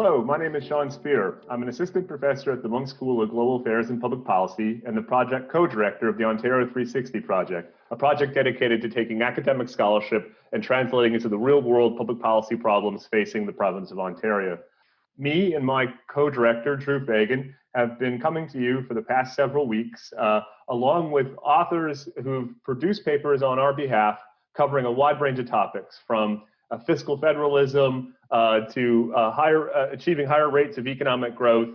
Hello, my name is Sean Spear. I'm an assistant professor at the Munk School of Global Affairs and Public Policy and the project co-director of the Ontario 360 project, a project dedicated to taking academic scholarship and translating into the real-world public policy problems facing the province of Ontario. Me and my co-director, Drew Fagan, have been coming to you for the past several weeks, along with authors who've produced papers on our behalf covering a wide range of topics, from fiscal federalism to achieving higher rates of economic growth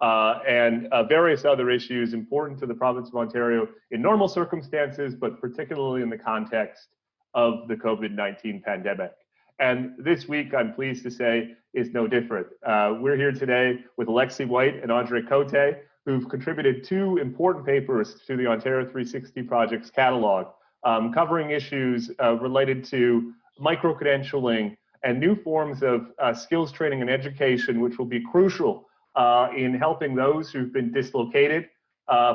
and various other issues important to the province of Ontario in normal circumstances, but particularly in the context of the COVID-19 pandemic. And this week, I'm pleased to say, is no different. We're here today with Alexi White and Cote, who've contributed two important papers to the Ontario 360 project's catalog, covering issues related to micro-credentialing and new forms of skills training and education, which will be crucial in helping those who've been dislocated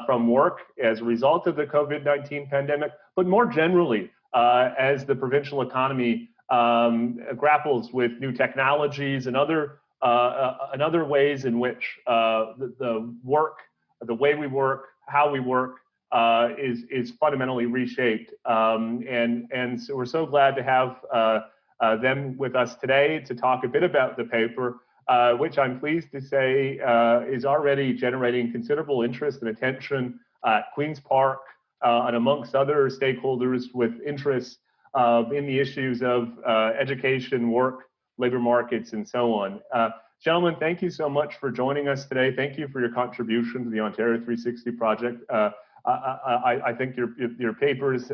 from work as a result of the COVID-19 pandemic, but more generally, as the provincial economy grapples with new technologies and other ways in which the way we work, how we work, is fundamentally reshaped. And so we're so glad to have them with us today to talk a bit about the paper, which I'm pleased to say is already generating considerable interest and attention at Queen's Park and amongst other stakeholders with interests in the issues of education, work, labor markets, and so on. Gentlemen, thank you so much for joining us today. Thank you for your contribution to the Ontario 360 project. I think your papers,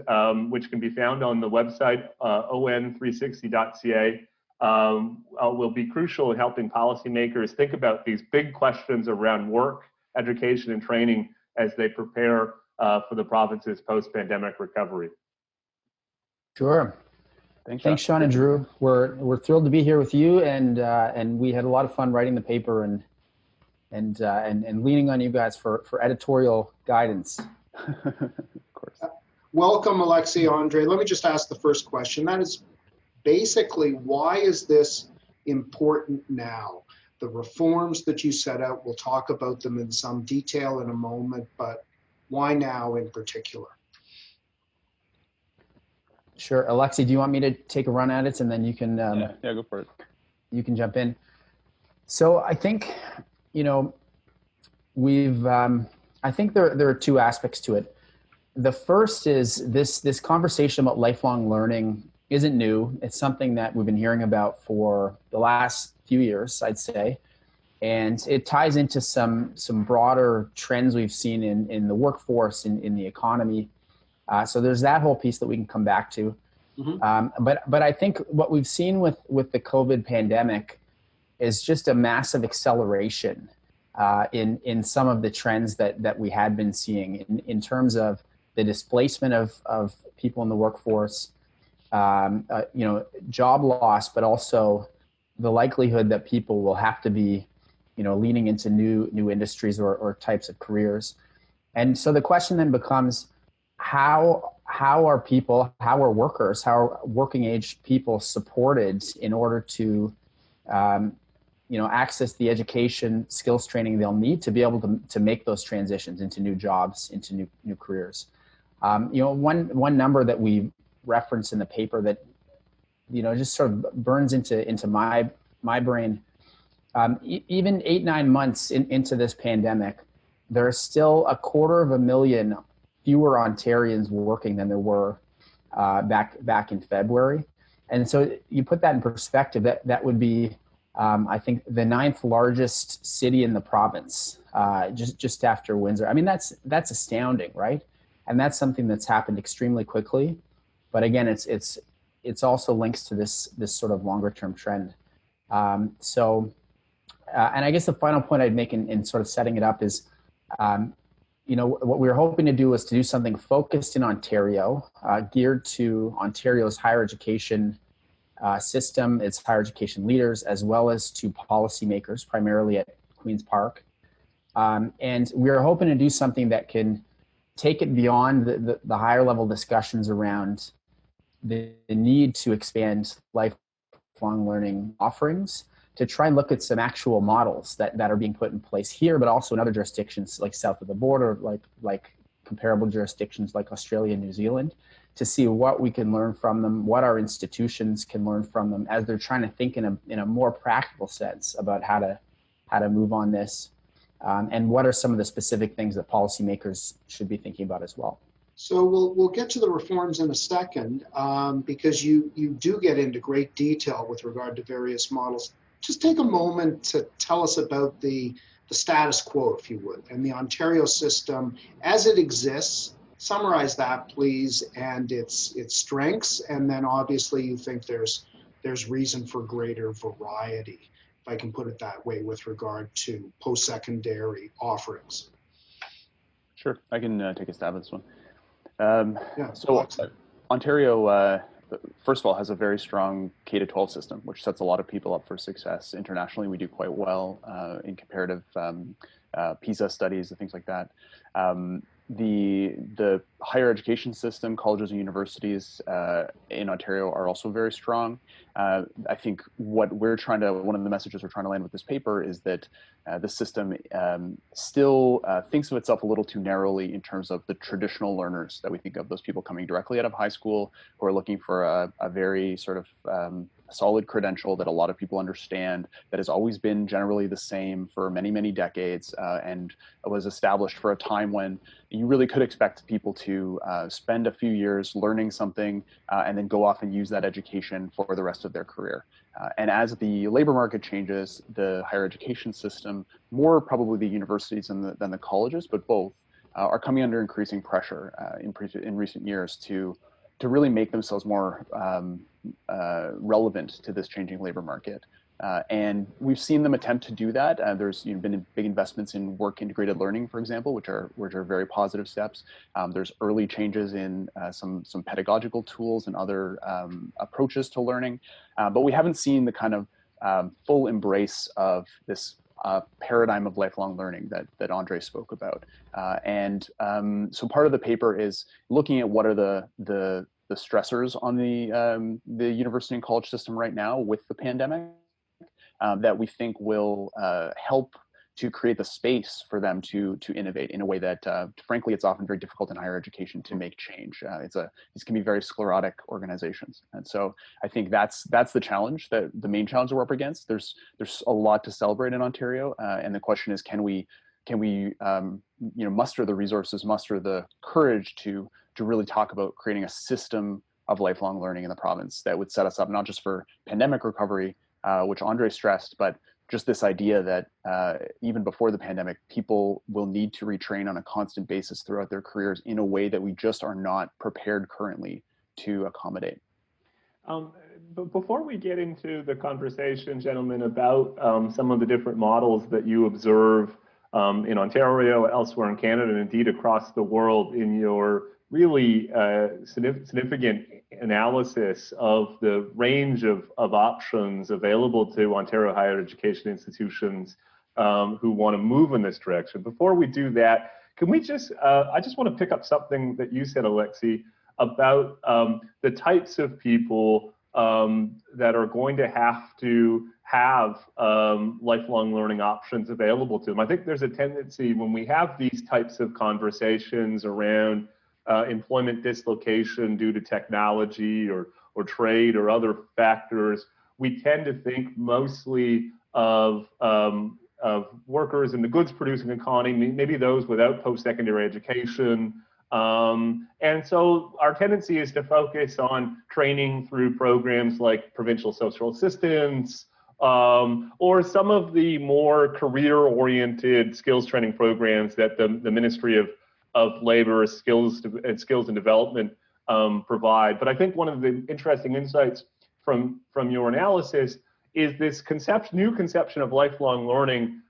which can be found on the website ON360.ca, will be crucial in helping policymakers think about these big questions around work, education, and training as they prepare for the province's post-pandemic recovery. Sure. Thanks, Sean and Drew. We're thrilled to be here with you, and we had a lot of fun writing the paper and leaning on you guys for editorial guidance. Of course. Welcome, Alexi, Andre. Let me just ask the first question. That is basically, why is this important now? The reforms that you set out, we'll talk about them in some detail in a moment, but why now in particular? Sure. Alexi, do you want me to take a run at it, and then you can yeah, go for it. You can jump in. So I think, I think there are two aspects to it. The first is this conversation about lifelong learning isn't new. It's something that we've been hearing about for the last few years, I'd say. And it ties into some broader trends we've seen in the workforce, in the economy. So there's that whole piece that we can come back to. Mm-hmm. But I think what we've seen with the COVID pandemic is just a massive acceleration in some of the trends that we had been seeing in terms of the displacement of people in the workforce, job loss, but also the likelihood that people will have to be, leaning into new industries or types of careers. And so the question then becomes, how are workers, how are working age people supported in order to access the education, skills training they'll need to be able to make those transitions into new jobs, into new careers. One number that we reference in the paper that, just sort of burns into my brain, even 8-9 months into this pandemic, there are still 250,000 fewer Ontarians working than there were back in February. And so you put that in perspective, that would be, I think, the 9th largest city in the province, just after Windsor. I mean, that's astounding, right? And that's something that's happened extremely quickly. But again, it's also links to this sort of longer term trend. And I guess the final point I'd make in sort of setting it up is, what we were hoping to do was to do something focused in Ontario, geared to Ontario's higher education system, its higher education leaders, as well as to policymakers, primarily at Queen's Park. And we are hoping to do something that can take it beyond the higher level discussions around the need to expand lifelong learning offerings to try and look at some actual models that are being put in place here, but also in other jurisdictions like south of the border, like comparable jurisdictions like Australia and New Zealand, to see what we can learn from them, what our institutions can learn from them as they're trying to think in a more practical sense about how to move on this, and what are some of the specific things that policymakers should be thinking about as well. So we'll get to the reforms in a second, because you do get into great detail with regard to various models. Just take a moment to tell us about the status quo, if you would, and the Ontario system as it exists. Summarize that, please, and its strengths, and then obviously you think there's reason for greater variety, if I can put it that way, with regard to post-secondary offerings. Sure, I can take a stab at this one. Yeah, so Ontario, first of all, has a very strong K-12 system, which sets a lot of people up for success. Internationally, we do quite well in comparative PISA studies and things like that. The higher education system, colleges and universities in Ontario are also very strong. I think one of the messages we're trying to land with this paper is that the system still thinks of itself a little too narrowly in terms of the traditional learners that we think of, those people coming directly out of high school who are looking for a very sort of solid credential that a lot of people understand, that has always been generally the same for many, many decades, and was established for a time when you really could expect people to spend a few years learning something and then go off and use that education for the rest of their career. And as the labor market changes, the higher education system, more probably the universities than the colleges, but both, are coming under increasing pressure in recent years to really make themselves more relevant to this changing labor market. And we've seen them attempt to do that. There's been big investments in work integrated learning, for example, which are very positive steps. There's early changes in some pedagogical tools and other approaches to learning, but we haven't seen the kind of full embrace of this paradigm of lifelong learning that Andre spoke about. So part of the paper is looking at what are the stressors on the university and college system right now with the pandemic, that we think will help to create the space for them to innovate in a way that, frankly, it's often very difficult in higher education to make change. These can be very sclerotic organizations, and so I think that's the challenge, the main challenge that we're up against. There's a lot to celebrate in Ontario, and the question is, can we muster the resources, muster the courage to really talk about creating a system of lifelong learning in the province that would set us up not just for pandemic recovery, which Andre stressed, but just this idea that even before the pandemic, people will need to retrain on a constant basis throughout their careers in a way that we just are not prepared currently to accommodate. But before we get into the conversation, gentlemen, about some of the different models that you observe in Ontario, elsewhere in Canada, and indeed across the world in your really significant analysis of the range of options available to Ontario higher education institutions who want to move in this direction. Before we do that, can we just, I just want to pick up something that you said, Alexi, about the types of people that are going to have lifelong learning options available to them. I think there's a tendency when we have these types of conversations around employment dislocation due to technology or trade or other factors, we tend to think mostly of workers in the goods producing economy, maybe those without post-secondary education. And so our tendency is to focus on training through programs like provincial social assistance, or some of the more career-oriented skills training programs that the Ministry of Labor, Skills and Development provide. But I think one of the interesting insights from your analysis is this new conception of lifelong learning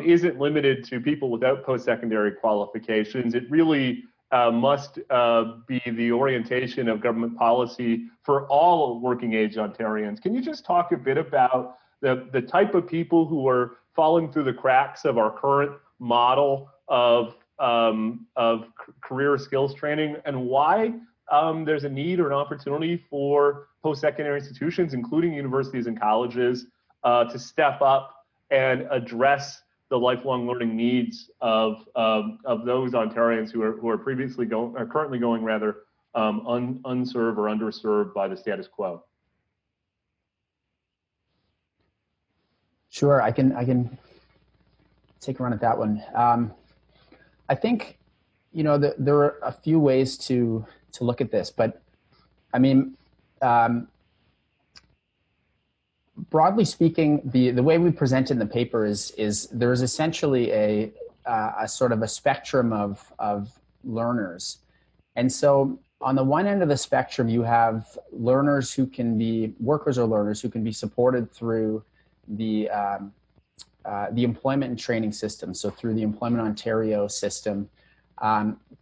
isn't limited to people without post-secondary qualifications. It really must be the orientation of government policy for all working age Ontarians. Can you just talk a bit about the type of people who are falling through the cracks of our current model of career skills training, and why there's a need or an opportunity for post-secondary institutions, including universities and colleges, to step up and address the lifelong learning needs of those Ontarians who are currently going rather unserved or underserved by the status quo? Sure, I can take a run at that one. I think, you know, there are a few ways to look at this, but I mean, broadly speaking, the way we present in the paper is there's essentially a sort of a spectrum of learners. And so on the one end of the spectrum, you have learners who can be workers or learners who can be supported through the employment and training system. So through the Employment Ontario system,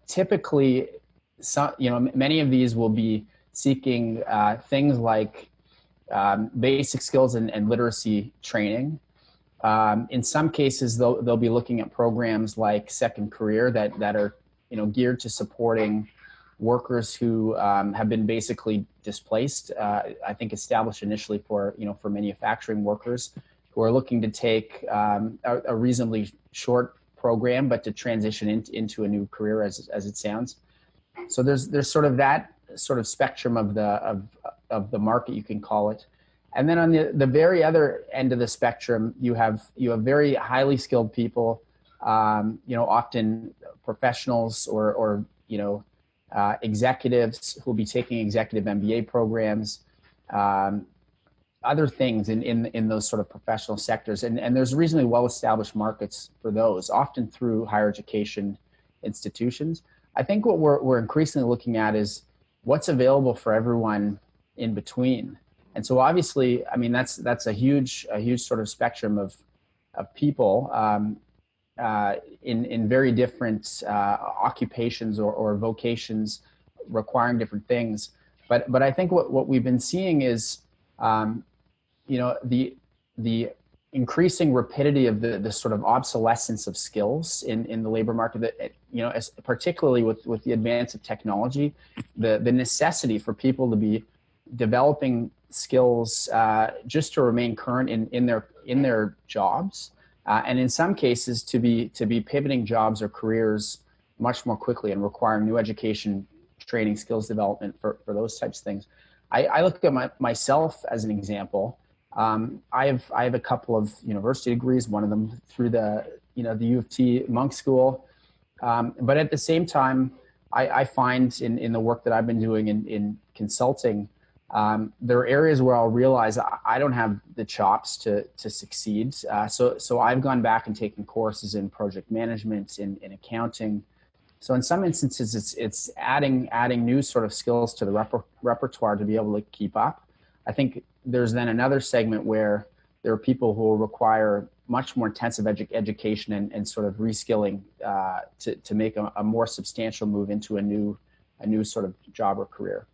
typically, many of these will be seeking things like basic skills and literacy training. In some cases, they'll be looking at programs like Second Career that are geared to supporting workers who have been basically displaced. I think established initially for manufacturing workers who are looking to take a reasonably short program, but to transition into a new career, as it sounds. So there's sort of that sort of spectrum of the market, you can call it. And then on the very other end of the spectrum, you have very highly skilled people, often professionals or executives who will be taking executive MBA programs, other things in those sort of professional sectors. And there's reasonably well-established markets for those, often through higher education institutions. I think what we're increasingly looking at is what's available for everyone in between. And so obviously, I mean, that's a huge sort of spectrum of people in very different occupations or vocations requiring different things. But I think what we've been seeing is, the increasing rapidity of the sort of obsolescence of skills in the labor market, that, particularly with the advance of technology, the necessity for people to be developing skills just to remain current in their jobs, and in some cases to be pivoting jobs or careers much more quickly and requiring new education, training, skills development for those types of things. I look at myself as an example. I have a couple of university degrees, one of them through the U of T Monk School, but at the same time, I find in the work that I've been doing in consulting, there are areas where I'll realize I don't have the chops to succeed. So I've gone back and taken courses in project management, in accounting. So in some instances, it's adding new sort of skills to the repertoire to be able to keep up. I think there's then another segment where there are people who will require much more intensive education and sort of reskilling to make a more substantial move into a new sort of job or career.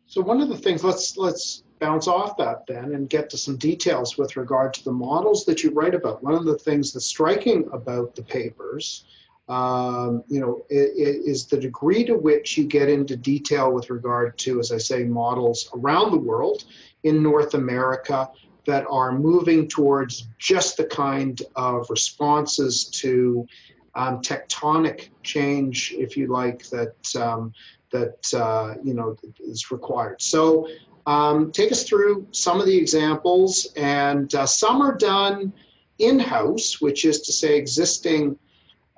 So one of the things, let's bounce off that then and get to some details with regard to the models that you write about. One of the things that's striking about the papers, is the degree to which you get into detail with regard to, as I say, models around the world, in North America, that are moving towards just the kind of responses to tectonic change, if you like, that is required. So take us through some of the examples, and some are done in-house, which is to say existing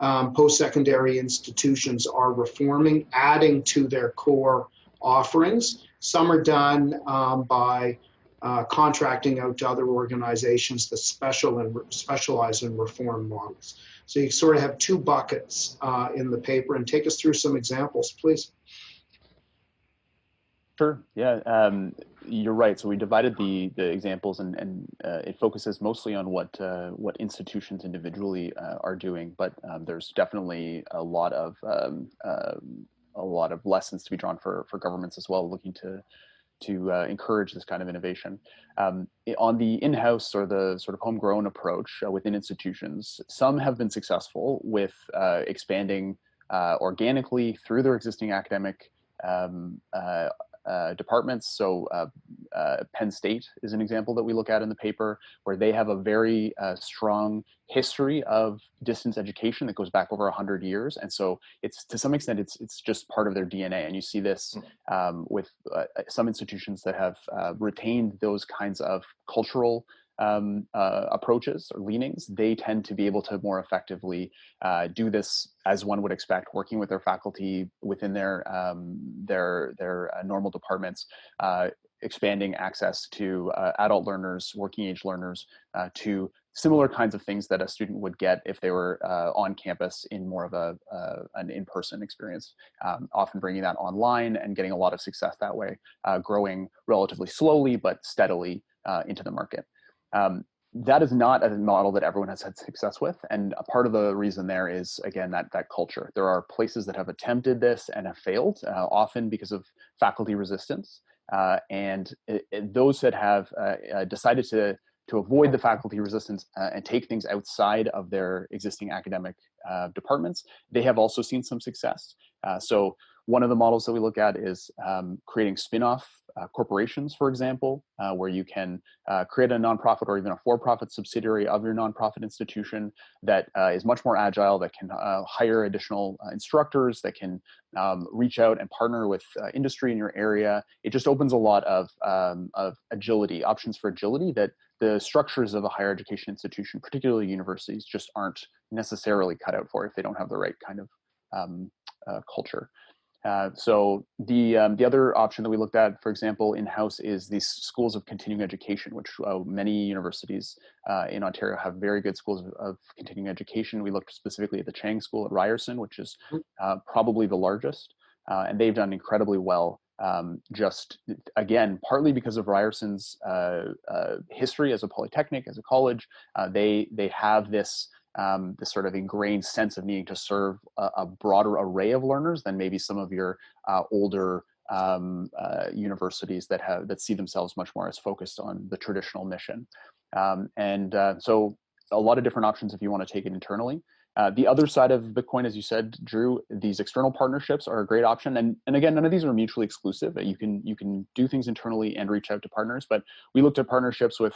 post-secondary institutions are reforming, adding to their core offerings. Some are done by contracting out to other organizations that specialize in reform models. So you sort of have two buckets in the paper, and take us through some examples, please. Sure. Yeah, you're right. So we divided the examples, and it focuses mostly on what institutions individually are doing. But there's definitely a lot of lessons to be drawn for governments as well, looking to encourage this kind of innovation. On the in-house or the sort of homegrown approach within institutions, some have been successful with expanding organically through their existing academic departments. So Penn State is an example that we look at in the paper, where they have a very strong history of distance education that goes back over 100 years. And so it's, to some extent, it's just part of their DNA. And you see this with some institutions that have retained those kinds of cultural approaches or leanings. They tend to be able to more effectively do this, as one would expect, working with their faculty within their normal departments, expanding access to adult learners, working age learners, to similar kinds of things that a student would get if they were on campus in more of an in-person experience, often bringing that online and getting a lot of success that way, growing relatively slowly but steadily into the market. That is not a model that everyone has had success with. And a part of the reason there is, again, that culture. There are places that have attempted this and have failed, often because of faculty resistance. And those that have decided to avoid the faculty resistance and take things outside of their existing academic departments, they have also seen some success. So one of the models that we look at is creating spin-off corporations, for example, where you can create a nonprofit or even a for-profit subsidiary of your nonprofit institution that is much more agile, that can hire additional instructors, that can reach out and partner with industry in your area. It just opens a lot of agility, options for agility that the structures of a higher education institution, particularly universities, just aren't necessarily cut out for if they don't have the right kind of culture. So the other option that we looked at, for example, in-house, is these schools of continuing education, which many universities in Ontario have very good schools of continuing education. We looked specifically at the Chang School at Ryerson, which is probably the largest, and they've done incredibly well. Just again, partly because of Ryerson's history as a polytechnic, as a college, they have this sort of ingrained sense of needing to serve a broader array of learners than maybe some of your older universities that see themselves much more as focused on the traditional mission. So a lot of different options if you want to take it internally. The other side of the coin, as you said, Drew, these external partnerships are a great option. And again, none of these are mutually exclusive. You can do things internally and reach out to partners. But we looked at partnerships with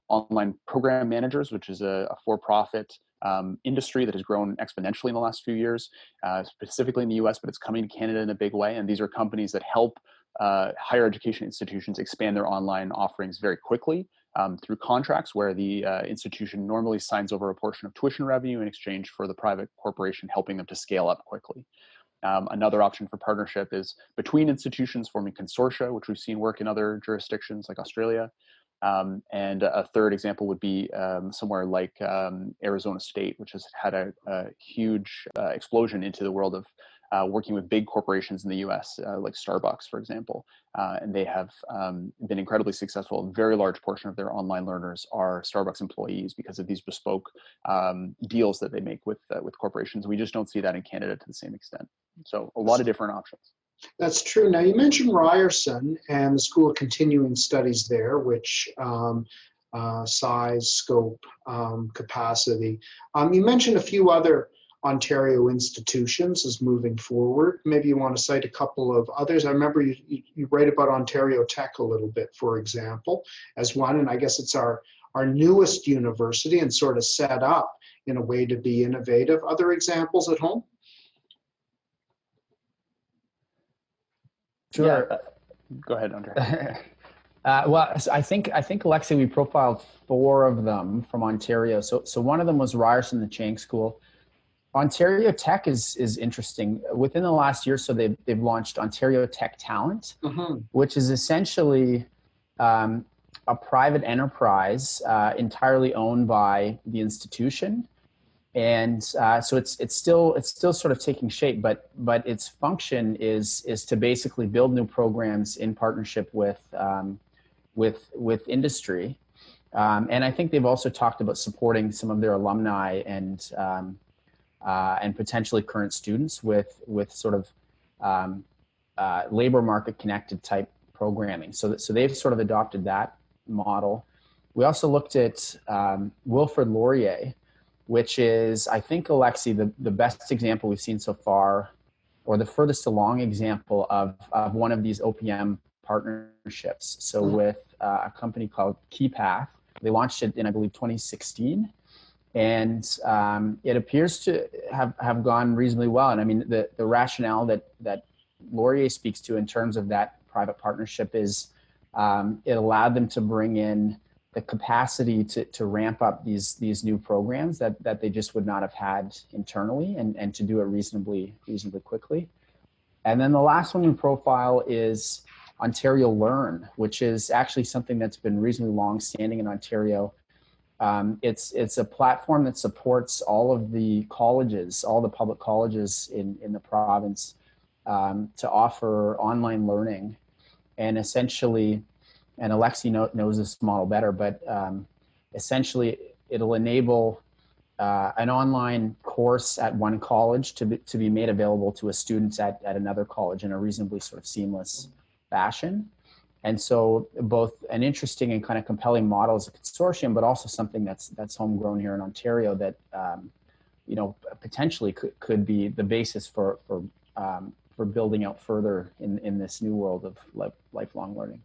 online program managers, which is a for-profit industry that has grown exponentially in the last few years, specifically in the US, but it's coming to Canada in a big way. And these are companies that help higher education institutions expand their online offerings very quickly through contracts where the institution normally signs over a portion of tuition revenue in exchange for the private corporation helping them to scale up quickly. Another option for partnership is between institutions forming consortia, which we've seen work in other jurisdictions like Australia. And a third example would be somewhere like Arizona State, which has had a huge explosion into the world of working with big corporations in the US, like Starbucks, for example. And they have been incredibly successful. A very large portion of their online learners are Starbucks employees because of these bespoke deals that they make with corporations. We just don't see that in Canada to the same extent. So a lot of different options. That's true. Now, you mentioned Ryerson and the School of Continuing Studies there, which size, scope, capacity. You mentioned a few other Ontario institutions as moving forward. Maybe you want to cite a couple of others. I remember you write about Ontario Tech a little bit, for example, as one, and I guess it's our newest university and sort of set up in a way to be innovative. Other examples at home? Sure. Yeah. Go ahead, Andre. Well, I think Alexi, we profiled 4 of them from Ontario. So one of them was Ryerson, the Chang School. Ontario Tech is interesting. Within the last year, so they've launched Ontario Tech Talent, which is essentially a private enterprise entirely owned by the institution. And so it's still sort of taking shape, but its function is to basically build new programs in partnership with industry, and I think they've also talked about supporting some of their alumni and potentially current students with sort of labor market connected type programming. So they've sort of adopted that model. We also looked at Wilfrid Laurier, which is, I think, Alexi, the best example we've seen so far or the furthest along example of one of these OPM partnerships. So with a company called KeyPath, they launched it in, I believe, 2016. And it appears to have gone reasonably well. And I mean, the rationale that Laurier speaks to in terms of that private partnership is it allowed them to bring in the capacity to ramp up these new programs that they just would not have had internally, and to do it reasonably quickly. And then the last one in profile is Ontario Learn, which is actually something that's been reasonably long standing in Ontario. It's a platform that supports all of the colleges, all the public colleges in the province, to offer online learning. And essentially, and Alexi knows this model better, but essentially it'll enable an online course at one college to be made available to a student at another college in a reasonably sort of seamless fashion. And so both an interesting and kind of compelling model as a consortium, but also something that's homegrown here in Ontario that potentially could be the basis for building out further in this new world of lifelong learning.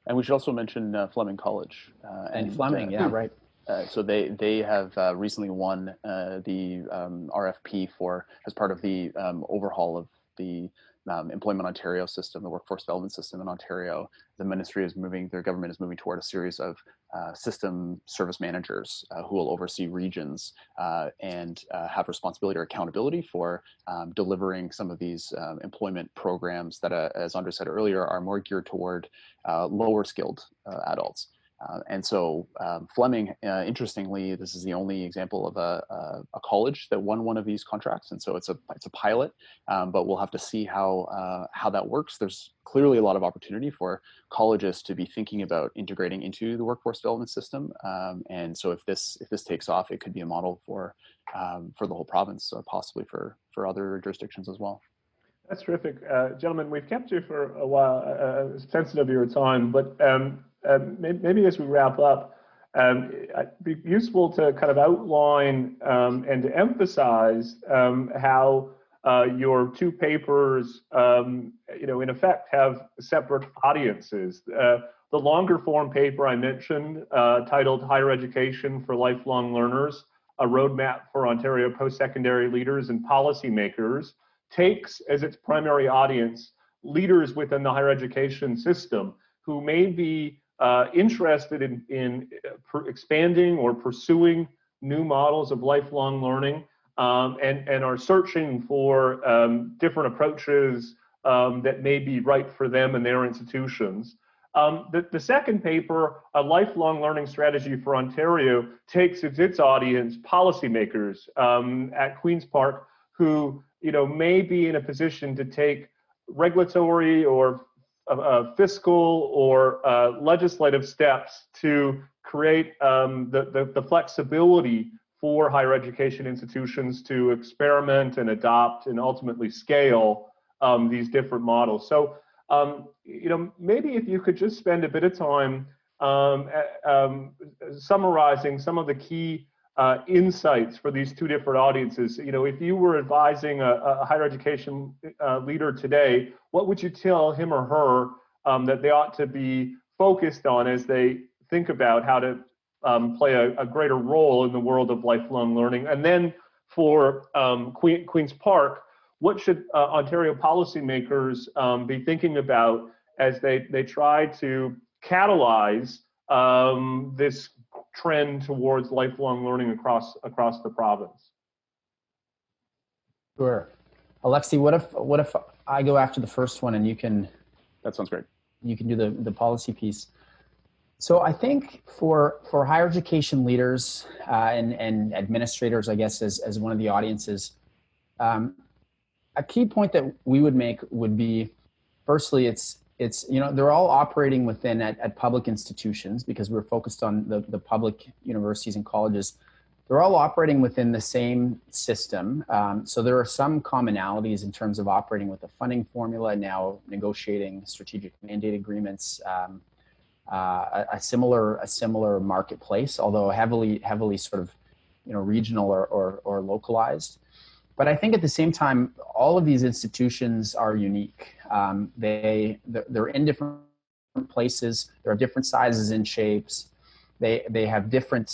And we should also mention Fleming College. And Fleming, yeah, right. So they have recently won the RFP as part of the overhaul of the Employment Ontario system, the workforce development system in Ontario. The ministry is their government is moving toward a series of system service managers who will oversee regions and have responsibility or accountability for delivering some of these employment programs that, as Andre said earlier, are more geared toward lower skilled adults. And so Fleming, interestingly, this is the only example of a college that won one of these contracts, and so it's a pilot, but we'll have to see how that works. There's clearly a lot of opportunity for colleges to be thinking about integrating into the workforce development system, and so if this takes off, it could be a model for the whole province, or possibly for other jurisdictions as well. That's terrific, gentlemen. We've kept you for a while, sensitive of your time, but maybe as we wrap up, it'd be useful to kind of outline and to emphasize how your two papers, in effect, have separate audiences. The longer form paper I mentioned, titled "Higher Education for Lifelong Learners: A Roadmap for Ontario Post-Secondary Leaders and Policymakers," takes as its primary audience leaders within the higher education system who may be interested in expanding or pursuing new models of lifelong learning, and are searching for different approaches that may be right for them and their institutions. The second paper, A Lifelong Learning Strategy for Ontario, takes as its audience policymakers at Queen's Park who may be in a position to take regulatory or fiscal or legislative steps to create the flexibility for higher education institutions to experiment and adopt and ultimately scale these different models. So, maybe if you could just spend a bit of time summarizing some of the key insights for these two different audiences. If you were advising a higher education leader today, what would you tell him or her that they ought to be focused on as they think about how to play a greater role in the world of lifelong learning? And then for Queen's Park, what should Ontario policymakers be thinking about as they try to catalyze this trend towards lifelong learning across the province? Sure. Alexi, what if I go after the first one and you can? That sounds great. You can do the policy piece. So I think for higher education leaders and administrators, I guess, as one of the audiences, a key point that we would make would be, firstly, it's they're all operating within at public institutions, because we're focused on the public universities and colleges. They're all operating within the same system. So there are some commonalities in terms of operating with a funding formula, now negotiating strategic mandate agreements, a similar marketplace, although heavily sort of regional or localized. But I think at the same time, all of these institutions are unique. They're in different places. There are different sizes and shapes. They have different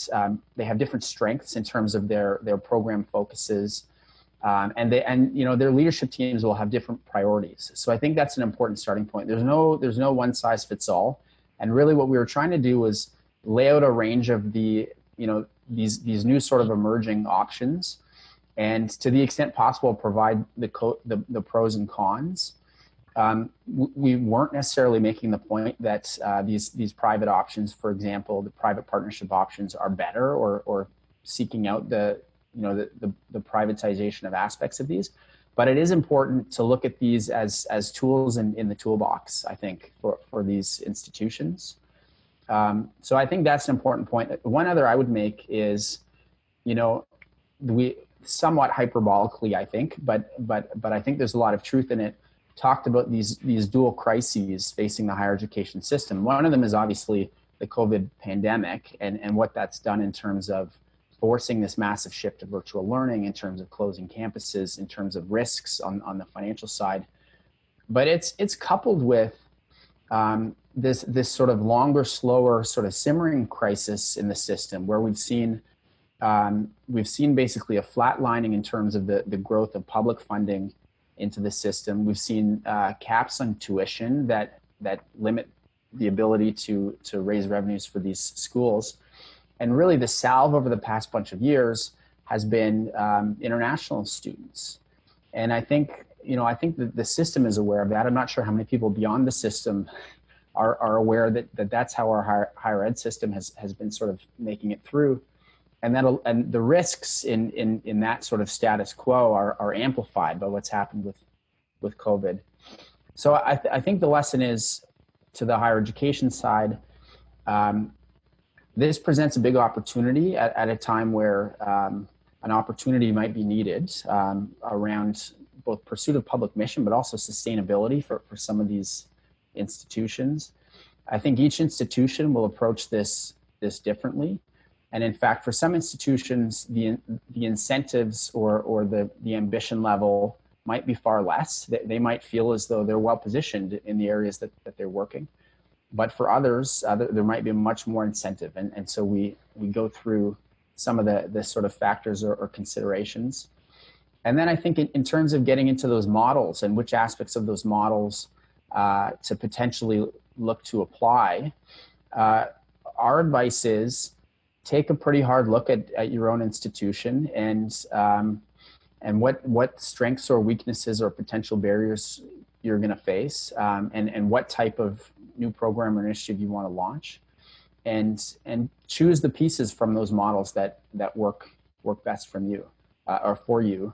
strengths in terms of their program focuses, and their leadership teams will have different priorities. So I think that's an important starting point. There's no one size fits all, and really what we were trying to do was lay out a range of these new sort of emerging options, and to the extent possible provide the pros and cons. We weren't necessarily making the point that these private options, for example, the private partnership options, are better, or seeking out the privatization of aspects of these. But it is important to look at these as tools in the toolbox, I think, for these institutions. So I think that's an important point. One other I would make is, we somewhat hyperbolically, I think, but I think there's a lot of truth in it, talked about these dual crises facing the higher education system. One of them is obviously the COVID pandemic and what that's done in terms of forcing this massive shift to virtual learning, in terms of closing campuses, in terms of risks on the financial side. But it's coupled with this sort of longer, slower, sort of simmering crisis in the system, where we've seen basically a flatlining in terms of the growth of public funding into the system. We've seen caps on tuition that limit the ability to raise revenues for these schools. And really the salve over the past bunch of years has been international students. And I think that the system is aware of that. I'm not sure how many people beyond the system are aware that that's how our higher ed system has been sort of making it through. And the risks in that sort of status quo are amplified by what's happened with COVID. So I think the lesson is, to the higher education side, this presents a big opportunity at a time where an opportunity might be needed around both pursuit of public mission, but also sustainability for some of these institutions. I think each institution will approach this differently. And in fact, for some institutions, the incentives or the ambition level might be far less. They might feel as though they're well positioned in the areas that they're working. But for others, there might be much more incentive. And so we go through some of the sort of factors or considerations. And then I think in terms of getting into those models and which aspects of those models to potentially look to apply, our advice is, take a pretty hard look at your own institution and what strengths or weaknesses or potential barriers you're going to face, and what type of new program or initiative you want to launch, and choose the pieces from those models that work best from you or for you.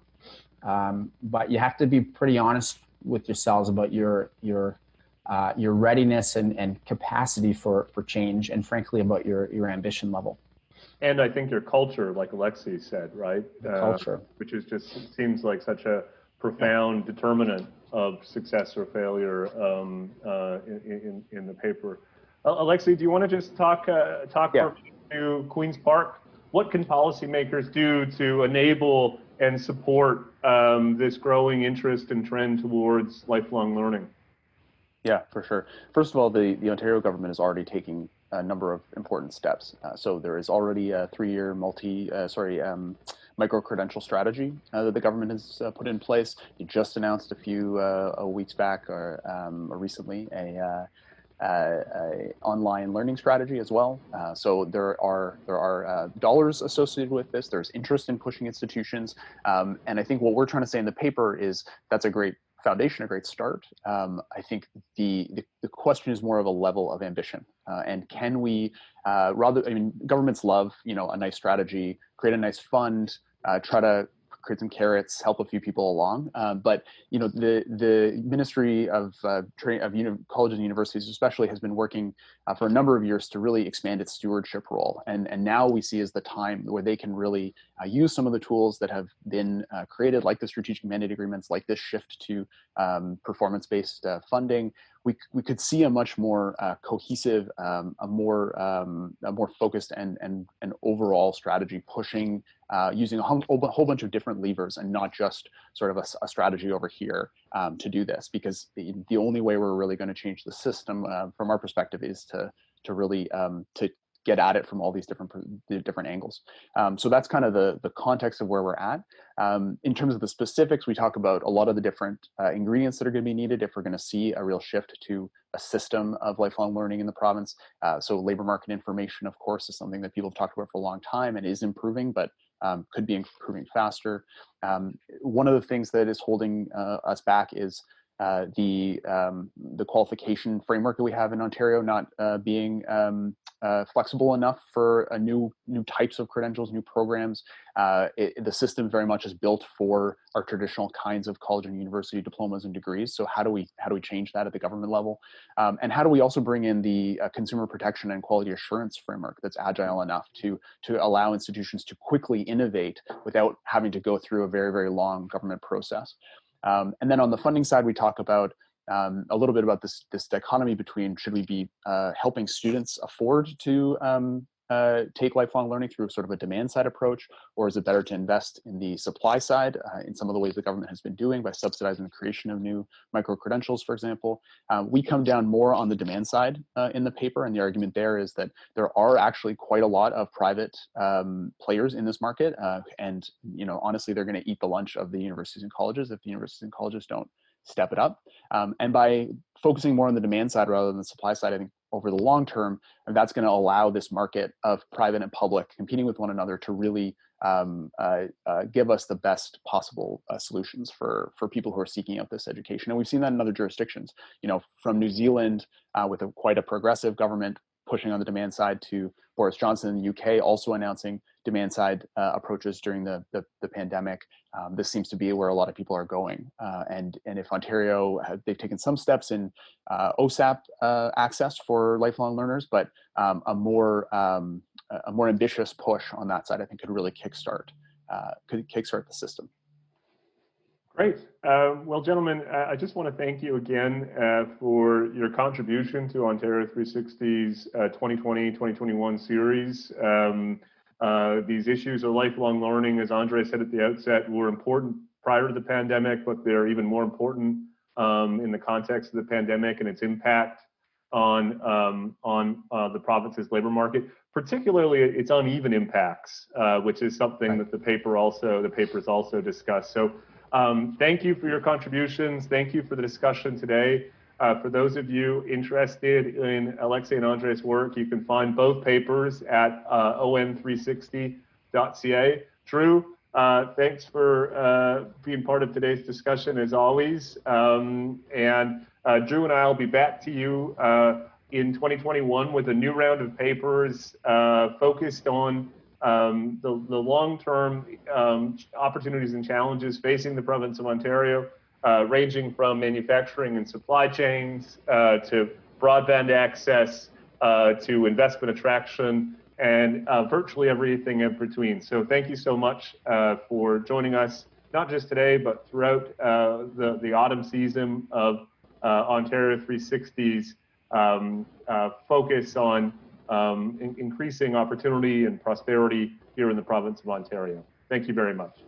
But you have to be pretty honest with yourselves about your readiness and capacity for change, and frankly about your ambition level. And I think your culture, like Alexi said, right? Culture. Which is seems like such a profound determinant of success or failure in the paper. Alexi, do you want to just talk to Queen's Park? What can policymakers do to enable and support this growing interest and trend towards lifelong learning? Yeah, for sure. First of all, the Ontario government is already taking a number of important steps. So there is already a 3-year micro-credential strategy that the government has put in place. It just announced a few weeks back or recently a online learning strategy as well. So there are dollars associated with this. There's interest in pushing institutions. And I think what we're trying to say in the paper is that's a great foundation, a great start. I think the question is more of a level of ambition, and can we governments love a nice strategy, create a nice fund, try to create some carrots, help a few people along. But the Ministry of Colleges and Universities especially has been working for a number of years to really expand its stewardship role. And now we see is the time where they can really use some of the tools that have been created, like the strategic mandate agreements, like this shift to performance-based funding, we could see a much more cohesive, a more focused and overall strategy pushing, using a whole bunch of different levers and not just sort of a strategy over here to do this, because the only way we're really going to change the system from our perspective is to really to get at it from all these different angles. So that's kind of the context of where we're at. In terms of the specifics, we talk about a lot of the different ingredients that are going to be needed if we're going to see a real shift to a system of lifelong learning in the province. So labor market information, of course, is something that people have talked about for a long time and is improving, but could be improving faster. One of the things that is holding us back is the qualification framework that we have in Ontario not being flexible enough for new types of credentials, new programs. The system very much is built for our traditional kinds of college and university diplomas and degrees. So how do we change that at the government level? And how do we also bring in the consumer protection and quality assurance framework that's agile enough to allow institutions to quickly innovate without having to go through a very, very long government process? And then on the funding side, we talk about a little bit about this dichotomy between should we be helping students afford to take lifelong learning through sort of a demand side approach, or is it better to invest in the supply side in some of the ways the government has been doing by subsidizing the creation of new micro-credentials, for example? We come down more on the demand side in the paper, and the argument there is that there are actually quite a lot of private players in this market, and honestly, they're going to eat the lunch of the universities and colleges if the universities and colleges don't step it up. And by focusing more on the demand side rather than the supply side, I think over the long term, that's going to allow this market of private and public competing with one another to really give us the best possible solutions for people who are seeking out this education. And we've seen that in other jurisdictions, from New Zealand with quite a progressive government pushing on the demand side, to Boris Johnson in the UK also announcing demand side approaches during the pandemic. This seems to be where a lot of people are going. And if Ontario, they've taken some steps in OSAP access for lifelong learners, but a more ambitious push on that side, I think, could really kickstart the system. Great. Well, gentlemen, I just want to thank you again for your contribution to Ontario 360's 2020-2021 series. These issues of lifelong learning, as Andre said at the outset, were important prior to the pandemic, but they're even more important in the context of the pandemic and its impact on the province's labor market, particularly its uneven impacts, which is something that the papers also discussed. So thank you for your contributions. Thank you for the discussion today. For those of you interested in Alexi and Andre's work, you can find both papers at on360.ca. Drew, thanks for being part of today's discussion as always. And Drew and I will be back to you in 2021 with a new round of papers focused on the long-term opportunities and challenges facing the province of Ontario, ranging from manufacturing and supply chains to broadband access to investment attraction and virtually everything in between. So thank you so much for joining us, not just today, but throughout the autumn season of Ontario 360's focus on increasing opportunity and prosperity here in the province of Ontario. Thank you very much.